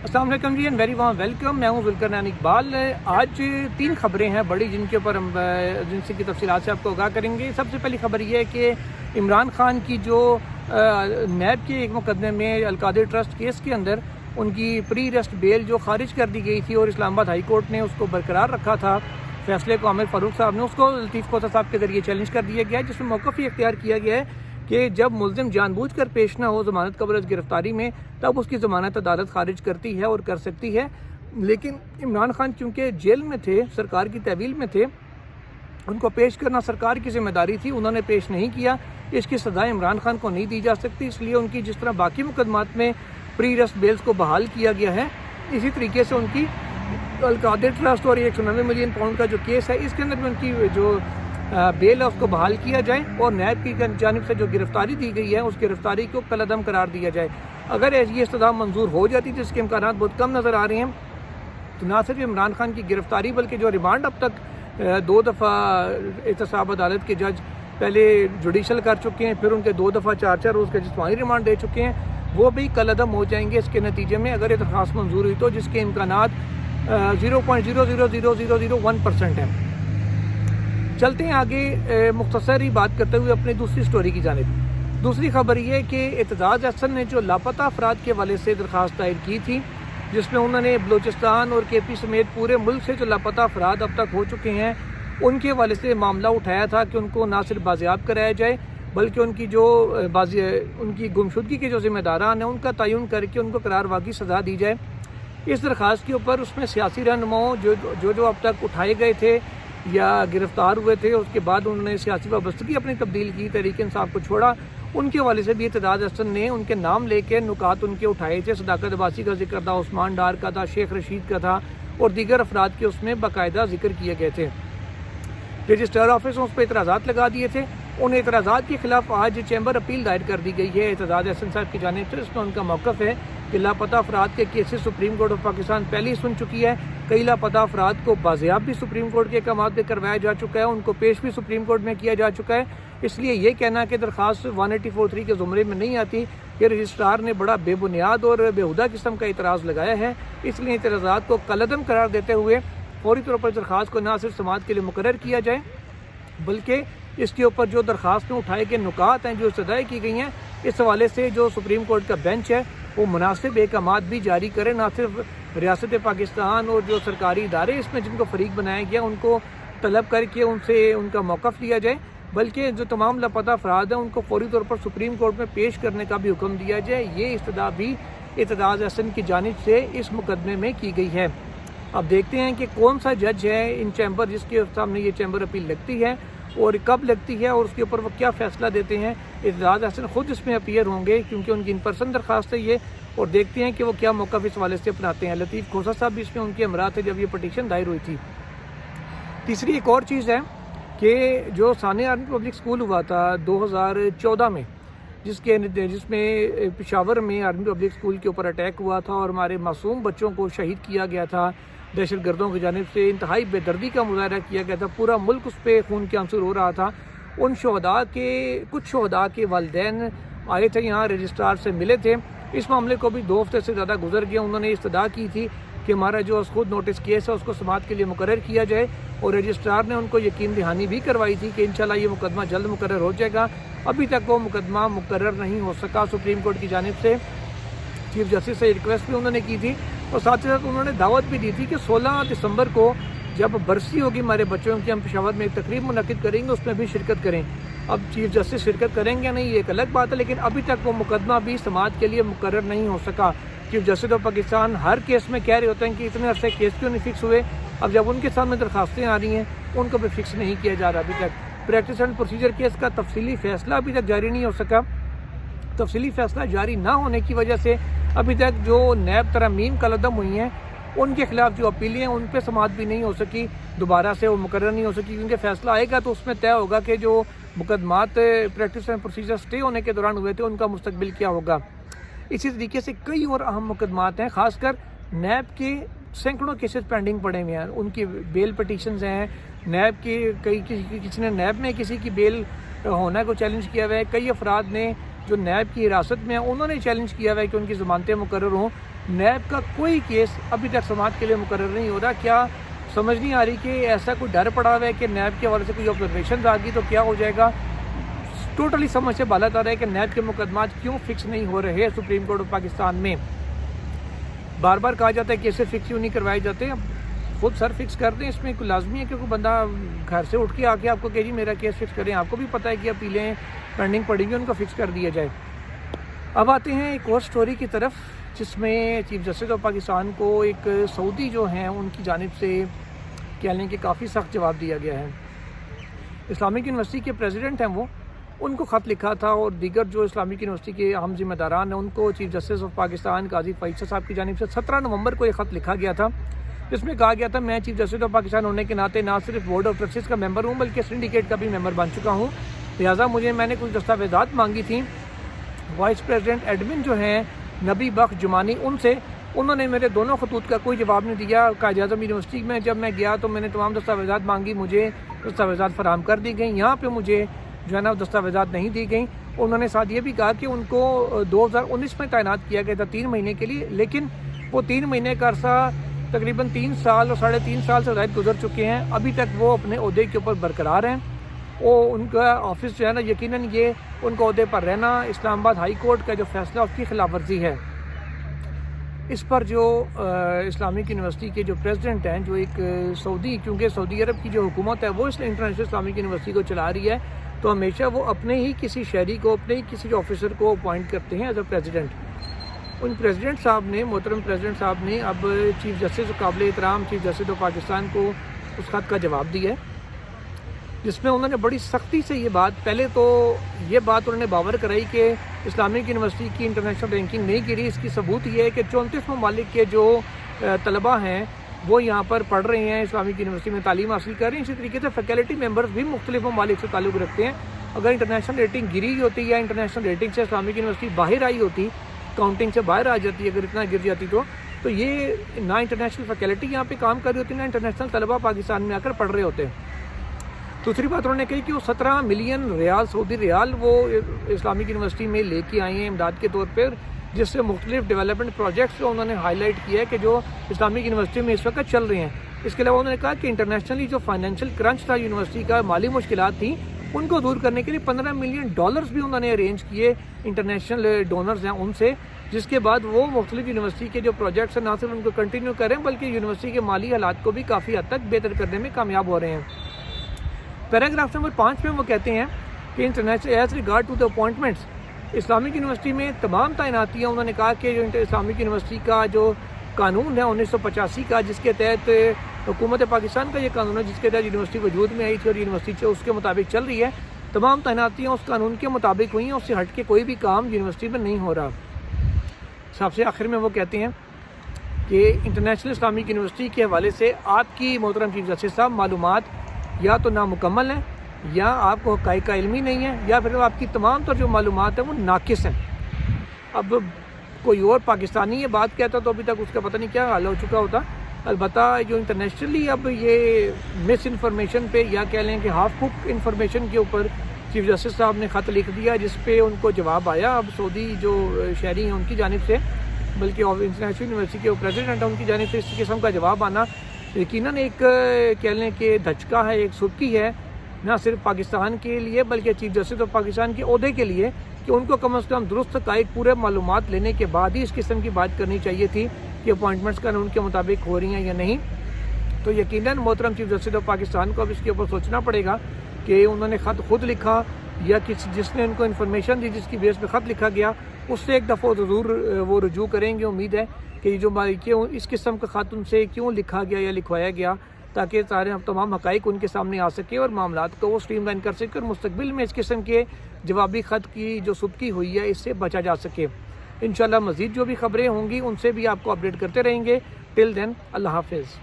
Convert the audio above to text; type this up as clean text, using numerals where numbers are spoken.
السلام علیکم جی، and very warm welcome. میں ہوں ذوالقرنین اقبال. آج 3 خبریں ہیں بڑی جن کے اوپر ہم جن سے کی تفصیلات سے آپ کو آگاہ کریں گے. سب سے پہلی خبر یہ ہے کہ عمران خان کی جو نیب کے ایک مقدمے میں القادر ٹرسٹ کیس کے اندر ان کی پری ریسٹ بیل جو خارج کر دی گئی تھی اور اسلام آباد ہائی کورٹ نے اس کو برقرار رکھا تھا فیصلے کو، عامر فاروق صاحب نے اس کو لطیف کھوسہ صاحب کے ذریعے چیلنج کر دیا گیا ہے، جس میں موقف یہ اختیار کیا گیا ہے کہ جب ملزم جان بوجھ کر پیش نہ ہو ضمانت قبل از گرفتاری میں تب اس کی ضمانت عدالت خارج کرتی ہے اور کر سکتی ہے. لیکن عمران خان چونکہ جیل میں تھے، سرکار کی تحویل میں تھے، ان کو پیش کرنا سرکار کی ذمہ داری تھی، انہوں نے پیش نہیں کیا. اس کی سزا عمران خان کو نہیں دی جا سکتی، اس لیے ان کی جس طرح باقی مقدمات میں پری ریسٹ بیلز کو بحال کیا گیا ہے، اسی طریقے سے ان کی القادر ٹرسٹ اور 199 ملین پاؤنڈ کا جو کیس ہے اس کے اندر بھی ان کی جو بیل ہے اس کو بحال کیا جائے اور نیب کی جانب سے جو گرفتاری دی گئی ہے اس گرفتاری کو کالعدم قرار دیا جائے. اگر یہ استدعا منظور ہو جاتی جس کے امکانات بہت کم نظر آ رہے ہیں تو نہ صرف عمران خان کی گرفتاری بلکہ جو ریمانڈ اب تک 2 دفعہ احتساب عدالت کے جج پہلے جوڈیشل کر چکے ہیں، پھر ان کے 2 دفعہ 4 روز کے جسمانی ریمانڈ دے چکے ہیں، وہ بھی کالعدم ہو جائیں گے اس کے نتیجے میں اگر یہ درخواست منظور ہوئی تو، جس کے امکانات 0.00001% ہیں. چلتے ہیں آگے مختصر ہی بات کرتے ہوئے اپنی دوسری سٹوری کی جانب. دوسری خبر یہ کہ اعتزاز احسن نے جو لاپتہ افراد کے حوالے سے درخواست دائر کی تھی، جس میں انہوں نے بلوچستان اور کے پی سمیت پورے ملک سے جو لاپتہ افراد اب تک ہو چکے ہیں ان کے حوالے سے معاملہ اٹھایا تھا کہ ان کو نہ صرف بازیاب کرایا جائے بلکہ ان کی جو ان کی گمشدگی کے جو ذمہ داران ہیں ان کا تعین کر کے ان کو قرار واقعی سزا دی جائے. اس درخواست کے اوپر اس میں سیاسی رہنماؤں جو اب تک اٹھائے گئے تھے یا گرفتار ہوئے تھے، اس کے بعد انہوں نے سیاسی وابستگی اپنی تبدیل کی، تحریک انصاف کو چھوڑا، ان کے حوالے سے بھی اعتزاز احسن نے ان کے نام لے کے نکات ان کے اٹھائے تھے. صداقت عباسی کا ذکر تھا، عثمان ڈار کا تھا، شیخ رشید کا تھا اور دیگر افراد کے اس میں باقاعدہ ذکر کیے گئے تھے. رجسٹر آفس اس پہ اعتراضات لگا دیے تھے. ان اعتراضات کے خلاف آج چیمبر اپیل دائر کر دی گئی ہے اعتزاز احسن صاحب کی جانب سے. اس میں ان کا موقف ہے کہ لاپتہ افراد کے cases supreme court of Pakistan پہلے ہی سن چکی ہے. کئی لاپتہ افراد کو بازیاب بھی سپریم کورٹ کے احکامات پہ کروایا جا چکا ہے، ان کو پیش بھی سپریم کورٹ میں کیا جا چکا ہے. اس لیے یہ کہنا کہ درخواست 1843 کے زمرے میں نہیں آتی، یہ رجسٹرار نے بڑا بے بنیاد اور بےہودہ قسم کا اعتراض لگایا ہے. اس لیے اعتراضات کو کالعدم قرار دیتے ہوئے فوری طور پر درخواست کو نہ صرف سماعت کے لیے مقرر کیا جائے بلکہ اس کے اوپر جو درخواست میں اٹھائے گئے نکات ہیں جو استدعائیں کی گئی ہیں اس حوالے سے جو سپریم کورٹ کا بینچ ہے وہ مناسب احکامات بھی جاری کرے. نہ صرف ریاست پاکستان اور جو سرکاری ادارے اس میں جن کو فریق بنایا گیا ان کو طلب کر کے ان سے ان کا موقف لیا جائے بلکہ جو تمام لاپتہ افراد ہیں ان کو فوری طور پر سپریم کورٹ میں پیش کرنے کا بھی حکم دیا جائے. یہ استدعا بھی اعتزاز احسن کی جانب سے اس مقدمے میں کی گئی ہے. اب دیکھتے ہیں کہ کون سا جج ہے ان چیمبر جس کے سامنے یہ چیمبر اپیل لگتی ہے اور کب لگتی ہے اور اس کے اوپر وہ کیا فیصلہ دیتے ہیں. اعتزاز احسن خود اس میں اپیئر ہوں گے کیونکہ ان کی ان پرسن درخواست ہے یہ، اور دیکھتے ہیں کہ وہ کیا موقف اس حوالے سے اپناتے ہیں. لطیف کھوسہ صاحب بھی اس میں ان کے ہمراہ تھے جب یہ پٹیشن دائر ہوئی تھی. تیسری ایک اور چیز ہے کہ جو ثانیہ آرمی پبلک اسکول ہوا تھا 2014 میں جس میں پشاور میں آرمی پبلک اسکول کے اوپر اٹیک ہوا تھا اور ہمارے معصوم بچوں کو شہید کیا گیا تھا دہشت گردوں کی جانب سے، انتہائی بے دردی کا مظاہرہ کیا گیا تھا، پورا ملک اس پہ خون کے آنسو رو رہا تھا. ان کچھ شہداء کے والدین آئے تھے یہاں، رجسٹرار سے ملے تھے. اس معاملے کو بھی 2 ہفتے سے زیادہ گزر گیا. انہوں نے استدعا کی تھی کہ ہمارا جو خود نوٹس کیس ہے اس کو سماعت کے لیے مقرر کیا جائے اور رجسٹرار نے ان کو یقین دہانی بھی کروائی تھی کہ انشاءاللہ یہ مقدمہ جلد مقرر ہو جائے گا. ابھی تک وہ مقدمہ مقرر نہیں ہو سکا. سپریم کورٹ کی جانب سے چیف جسٹس سے ریکویسٹ بھی انہوں نے کی تھی اور ساتھ ہی ساتھ انہوں نے دعوت بھی دی تھی کہ 16 دسمبر کو جب برسی ہوگی ہمارے بچوں کی، ہم پشاور میں ایک تقریب منعقد کریں گے، اس میں بھی شرکت کریں. اب چیف جسٹس شرکت کریں گے نہیں یہ ایک الگ بات ہے، لیکن ابھی تک وہ مقدمہ بھی سماعت کے لیے مقرر نہیں ہو سکا. Chief justice of Pakistan Hare case میں کہہ رہے ہوتے ہیں کہ اتنے عرصے کیس کیوں نہیں فکس ہوئے. اب جب ان کے سامنے درخواستیں آ رہی ہیں ان کو بھی فکس نہیں کیا جا رہا. ابھی تک پریکٹس اینڈ پروسیجر کیس کا تفصیلی فیصلہ ابھی تک جاری نہیں ہو سکا. تفصیلی فیصلہ جاری نہ ہونے کی وجہ سے ابھی تک جو نیب ترامیم کالعدم ہوئی ہیں ان کے خلاف جو اپیلیں ہیں ان پہ سماعت بھی نہیں ہو سکی، دوبارہ سے وہ مقرر نہیں ہو سکی کیونکہ فیصلہ آئے گا تو اس میں طے ہوگا کہ جو مقدمات پریکٹس اینڈ پروسیجر سٹے ہونے کے دوران ہوئے تھے ان کا مستقبل کیا ہوگا. اسی طریقے سے کئی اور اہم مقدمات ہیں، خاص کر نیب کے سینکڑوں کیسز پینڈنگ پڑے ہوئے ہیں. ان کی بیل پٹیشنز ہیں، نیب کی کسی نے نیب میں کسی کی بیل ہونا کو چیلنج کیا ہوا ہے. کئی افراد نے جو نیب کی حراست میں ہیں انہوں نے چیلنج کیا ہوا ہے کہ ان کی ضمانتیں مقرر ہوں. نیب کا کوئی کیس ابھی تک سماعت کے لیے مقرر نہیں ہو رہا. کیا سمجھ نہیں آ رہی کہ ایسا کوئی ڈر پڑا ہوا ہے کہ نیب کے حوالے سے کوئی آبزرویشنز آ گئی تو کیا ہو جائے گا. ٹوٹلی سمجھ سے بالا تر ہے کہ نیب کے مقدمات کیوں فکس نہیں ہو رہے سپریم کورٹ آف پاکستان میں. بار بار کہا جاتا ہے کیسے فکس کیوں نہیں کروائے جاتے. خود سر فکس کر دیں. اس میں کوئی لازمی ہے کہ کوئی بندہ گھر سے اٹھ کے آ کے آپ کو کہ جی میرا کیس فکس کریں. آپ کو بھی پتہ ہے کہ اپیلیں پینڈنگ پڑی ہوئی ان کو فکس کر دیا جائے. اب آتے ہیں ایک اور سٹوری کی طرف جس میں چیف جسٹس آف پاکستان کو ایک سعودی جو ہیں ان کی جانب سے کہہ لیں کہ کافی سخت جواب دیا گیا ہے. اسلامک یونیورسٹی کے پریزیڈنٹ ہیں وہ, ان کو خط لکھا تھا اور دیگر جو اسلامک یونیورسٹی کے اہم ذمہ داران ہیں ان کو چیف جسٹس آف پاکستان قاضی فیصل صاحب کی جانب سے 17 نومبر کو یہ خط لکھا گیا تھا جس میں کہا گیا تھا میں چیف جسٹس آف پاکستان ہونے کے ناطے نہ صرف بورڈ آف ٹرسٹیز کا ممبر ہوں بلکہ سنڈیکیٹ کا بھی ممبر بن چکا ہوں. لہٰذا میں نے کچھ دستاویزات مانگی تھیں وائس پریزیڈنٹ ایڈمن جو ہیں نبی بخش جمانی ان سے. انہوں نے میرے دونوں خطوط کا کوئی جواب نہیں دیا. قائد اعظم یونیورسٹی میں جب میں گیا تو میں نے تمام دستاویزات مانگی, مجھے دستاویزات فراہم کر دی گئیں. یہاں پہ مجھے جو ہے نا دستاویزات نہیں دی گئیں. انہوں نے ساتھ یہ بھی کہا کہ ان کو 2019 میں تعینات کیا گیا تھا 3 مہینے کے لیے, لیکن وہ 3 مہینے کا عرصہ تقریباً 3 سال اور 3.5 سال سے زائد گزر چکے ہیں. ابھی تک وہ اپنے عہدے کے اوپر برقرار ہیں. ان کا آفس جو ہے نا یقیناً یہ ان کو عہدے پر رہنا اسلام آباد ہائی کورٹ کا جو فیصلہ اس کی خلاف ورزی ہے. اس پر جو اسلامک یونیورسٹی کے جو پریزیڈنٹ ہیں جو ایک سعودی, کیونکہ سعودی عرب کی جو حکومت ہے وہ اس انٹرنیشنل اسلامک یونیورسٹی کو چلا رہی ہے, تو ہمیشہ وہ اپنے ہی کسی شہری کو اپنے ہی کسی آفیسر کو اپوائنٹ کرتے ہیں as a president. In president صاحب نے, محترم پریزیڈنٹ صاحب نے اب چیف جسٹس قابل احترام چیف جسٹس آف پاکستان کو اس خط کا جواب دیا ہے جس میں انہوں نے بڑی سختی سے یہ بات, پہلے تو یہ بات انہوں نے باور کرائی کہ اسلامک یونیورسٹی کی انٹرنیشنل رینکنگ نہیں گری. اس کی ثبوت یہ ہے کہ 34 ممالک کے جو طلباء ہیں وہ یہاں پر پڑھ رہے ہیں, اسلامک یونیورسٹی میں تعلیم حاصل کر رہے ہیں. اسی طریقے سے فیکلٹی ممبرز بھی مختلف ممالک سے تعلق رکھتے ہیں. اگر انٹرنیشنل ریٹنگ گری ہوتی یا انٹرنیشنل ریٹنگ سے اسلامک یونیورسٹی باہر آئی ہوتی, کاؤنٹنگ سے باہر آ جاتی, اگر اتنا گر جاتی تو یہ نہ انٹرنیشنل فیکلٹی یہاں پہ کام کر رہی ہوتی, نہ انٹرنیشنل طلباء پاکستان میں آ کر پڑھ رہے ہوتے. دوسری بات انہوں نے کہی کہ وہ 17 ملین ریال سعودی ریال وہ اسلامک یونیورسٹی میں لے کے آئے ہیں امداد کے طور پر, جس سے مختلف ڈیولپمنٹ پروجیکٹس کو انہوں نے ہائی لائٹ کیا ہے کہ جو اسلامک یونیورسٹی میں اس وقت چل رہے ہیں. اس کے علاوہ انہوں نے کہا کہ انٹرنیشنلی جو فائنینشیل کرنچ تھا یونیورسٹی کا, مالی مشکلات تھیں, ان کو دور کرنے کے لیے $15 ملین بھی انہوں نے ارینج کیے انٹرنیشنل ڈونرز ہیں ان سے, جس کے بعد وہ مختلف یونیورسٹی کے جو پروجیکٹس ہیں نہ صرف ان کو کنٹینیو کریں بلکہ یونیورسٹی کے مالی حالات کو بھی کافی حد تک بہتر کرنے میں کامیاب ہو رہے ہیں. پیراگراف نمبر 5 میں وہ کہتے ہیں کہ international as regard to the appointments Islamic university میں تمام تعیناتیاں, انہوں نے کہا کہ جو اسلامک یونیورسٹی کا جو قانون ہے 1985 کا, جس کے تحت حکومت پاکستان کا یہ قانون ہے جس کے تحت یونیورسٹی وجود میں آئی تھی اور یونیورسٹی اس کے مطابق چل رہی ہے, تمام تعیناتیاں اس قانون کے مطابق ہوئی ہیں, اس سے ہٹ کے کوئی بھی کام یونیورسٹی میں نہیں ہو رہا. سب سے آخر میں وہ کہتے ہیں کہ انٹرنیشنل اسلامک یونیورسٹی کے حوالے سے آپ کی محترم چیف جسٹس صاحب معلومات یا تو نامکمل ہیں, یا آپ کو حقائق کا علم ہی نہیں ہے, یا پھر آپ کی تمام تر جو معلومات ہیں وہ ناقص ہیں. اب کوئی اور پاکستانی یہ بات کہتا تو ابھی تک اس کا پتہ نہیں کیا حال ہو چکا ہوتا. البتہ جو انٹرنیشنلی اب یہ مس انفارمیشن پہ یا کہہ لیں کہ ہاف کک انفارمیشن کے اوپر چیف جسٹس صاحب نے خط لکھ دیا جس پہ ان کو جواب آیا اب سعودی جو شہری ہیں ان کی جانب سے, بلکہ انٹرنیشنل یونیورسٹی کے پریزیڈنٹ ہیں ان کی جانب سے اس قسم کا جواب آنا یقیناً ایک کہہ لیں کہ دھچکا ہے, ایک سبکی ہے, نہ صرف پاکستان کے لیے بلکہ چیف جسٹس آف پاکستان کے عہدے کے لیے, کہ ان کو کم از کم درست حقائق پورے معلومات لینے کے بعد ہی اس قسم کی بات کرنی چاہیے تھی کہ اپوائنٹمنٹس قانون کے مطابق ہو رہی ہیں یا نہیں. تو یقیناً محترم چیف جسٹس آف پاکستان کو اب اس کے اوپر سوچنا پڑے گا کہ انہوں نے خط خود لکھا یا جس نے ان کو انفارمیشن دی جس کی بیس پہ خط لکھا گیا اس سے ایک دفعہ ضرور وہ رجوع کریں گے. امید ہے کہ جو اس قسم کا خط ان سے کیوں لکھا گیا یا لکھوایا گیا تاکہ تمام حقائق ان کے سامنے آ سکے اور معاملات کو وہ اسٹریم لائن کر سکے اور مستقبل میں اس قسم کے جوابی خط کی جو سبکی ہوئی ہے اس سے بچا جا سکے. انشاءاللہ مزید جو بھی خبریں ہوں گی ان سے بھی آپ کو اپڈیٹ کرتے رہیں گے. ٹل دین اللہ حافظ.